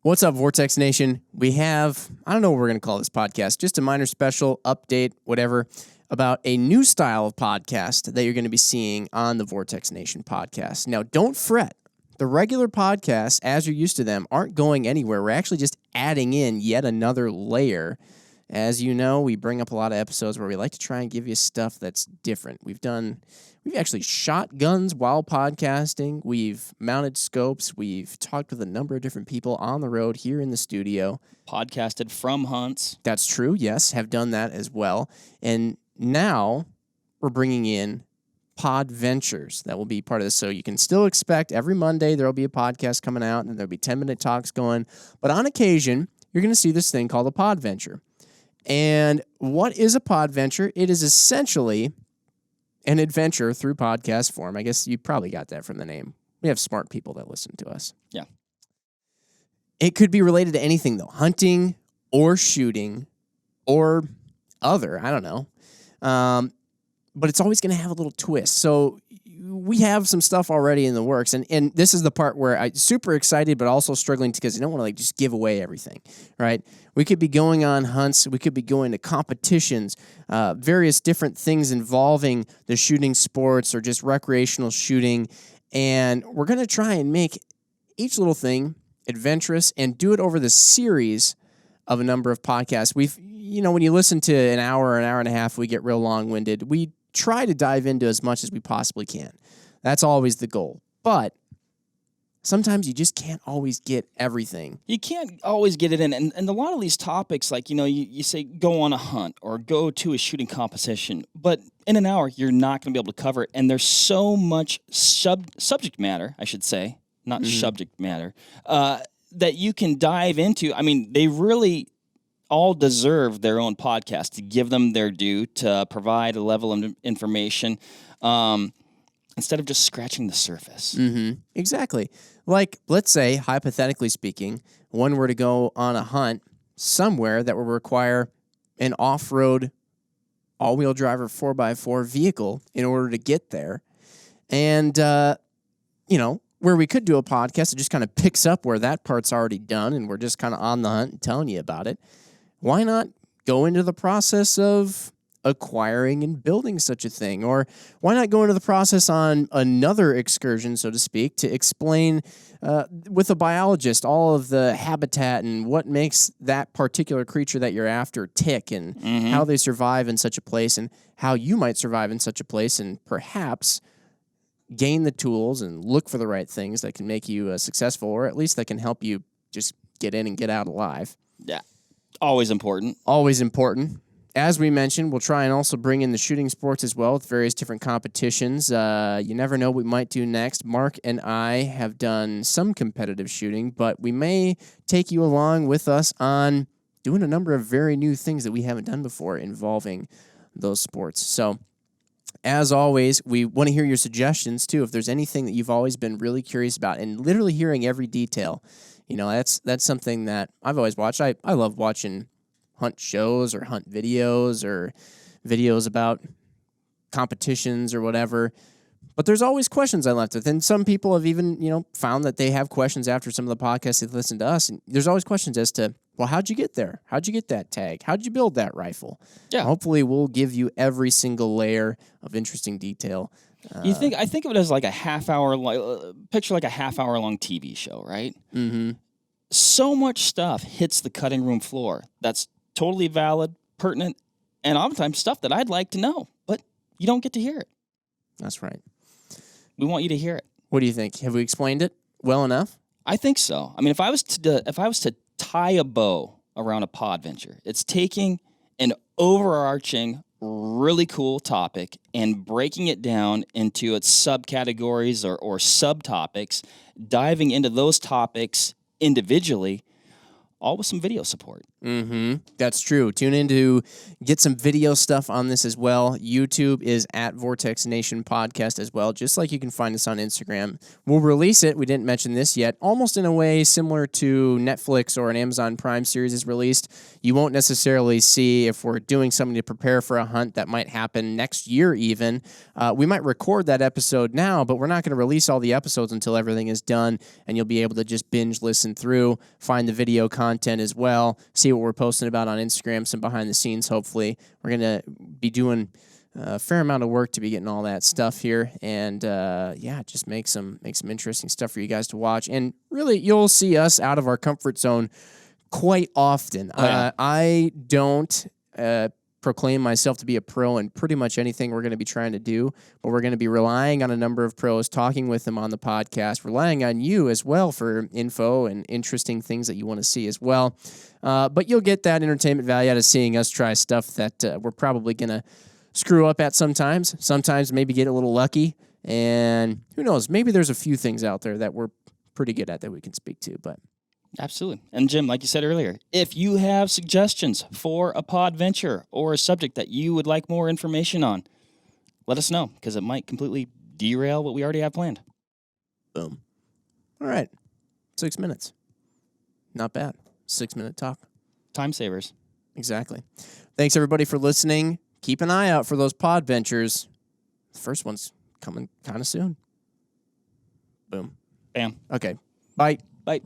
What's up, Vortex Nation? We have, I don't know what we're going to call this podcast, just a minor special update, whatever, about a new style of podcast that you're going to be seeing on the Vortex Nation podcast. Now, don't fret. The regular podcasts, as you're used to them, aren't going anywhere. We're actually just adding in yet another layer. As you know, we bring up a lot of episodes where we like to try and give you stuff that's different. We've actually shot guns while podcasting. We've mounted scopes. We've talked with a number of different people on the road here in the studio. Podcasted from hunts. That's true, yes, have done that as well. And now we're bringing in Podventures that will be part of this. So you can still expect every Monday there will be a podcast coming out and there'll be 10-minute talks going. But on occasion, you're going to see this thing called a Podventure. And what is a Podventure? It is essentially an adventure through podcast form. I guess you probably got that from the name. We have smart people that listen to us. Yeah. It could be related to anything, though. Hunting or shooting or other. I don't know. But it's always going to have a little twist. So we have some stuff already in the works. And this is the part where I'm super excited, but also struggling because I don't want to just give away everything, right? We could be going on hunts. We could be going to competitions, various different things involving the shooting sports or just recreational shooting. And we're going to try and make each little thing adventurous and do it over the series of a number of podcasts. When you listen to an hour and a half, we get real long-winded. We try to dive into as much as we possibly can. That's always the goal. But sometimes you just can't always get everything. You can't always get it in. And a lot of these topics, like, you say go on a hunt or go to a shooting competition. But in an hour, you're not going to be able to cover it. And there's so much subject matter, I should say, not subject matter, that you can dive into. I mean, they really all deserve their own podcast, to give them their due, to provide a level of information instead of just scratching the surface. Mm-hmm. Exactly. Like, let's say, hypothetically speaking, one were to go on a hunt somewhere that would require an off-road all-wheel driver 4x4 vehicle in order to get there. And, where we could do a podcast that just kind of picks up where that part's already done and we're just kind of on the hunt and telling you about it. Why not go into the process of acquiring and building such a thing? Or why not go into the process on another excursion, so to speak, to explain with a biologist all of the habitat and what makes that particular creature that you're after tick and how they survive in such a place and how you might survive in such a place and perhaps gain the tools and look for the right things that can make you successful, or at least that can help you just get in and get out alive. Yeah. Always important. Always important. As we mentioned, we'll try and also bring in the shooting sports as well with various different competitions. You never know what we might do next. Mark and I have done some competitive shooting, but we may take you along with us on doing a number of very new things that we haven't done before involving those sports. So, as always, we want to hear your suggestions, too. If there's anything that you've always been really curious about and literally hearing every detail, that's something that I've always watched. I love watching hunt shows or hunt videos or videos about competitions or whatever. But there's always questions I left with. And some people have even, found that they have questions after some of the podcasts they've listened to us. And there's always questions as to, well, how'd you get there? How'd you get that tag? How'd you build that rifle? Yeah. Hopefully we'll give you every single layer of interesting detail. I think of it as like a half-hour, picture like a half-hour-long TV show, right? Mm-hmm. So much stuff hits the cutting room floor that's totally valid, pertinent, and oftentimes stuff that I'd like to know, but you don't get to hear it. That's right. We want you to hear it. What do you think? Have we explained it well enough? I think so. I mean, if I was to tie a bow around a Podventure, it's taking an overarching, really cool topic and breaking it down into its subcategories or subtopics, diving into those topics individually, all with some video support. That's true. Tune in to get some video stuff on this as well. YouTube is at Vortex Nation Podcast as well, just like you can find us on Instagram. We'll release it. We didn't mention this yet. Almost in a way similar to Netflix or an Amazon Prime series is released. You won't necessarily see if we're doing something to prepare for a hunt that might happen next year even. We might record that episode now, but we're not going to release all the episodes until everything is done, and you'll be able to just binge listen through, find the video content as well, see what we're posting about on Instagram, some behind the scenes, hopefully. We're going to be doing a fair amount of work to be getting all that stuff here, and just make some interesting stuff for you guys to watch. And really, you'll see us out of our comfort zone quite often. I don't proclaim myself to be a pro in pretty much anything we're going to be trying to do, but we're going to be relying on a number of pros, talking with them on the podcast, relying on you as well for info and interesting things that you want to see as well. But you'll get that entertainment value out of seeing us try stuff that we're probably going to screw up at sometimes maybe get a little lucky, and who knows, maybe there's a few things out there that we're pretty good at that we can speak to, but absolutely. And Jim, like you said earlier, if you have suggestions for a Podventure or a subject that you would like more information on, let us know, because it might completely derail what we already have planned. Boom. All right. 6 minutes. Not bad. 6-minute talk. Time savers. Exactly. Thanks, everybody, for listening. Keep an eye out for those Podventures. The first one's coming kind of soon. Boom. Bam. Okay. Bye. Bye.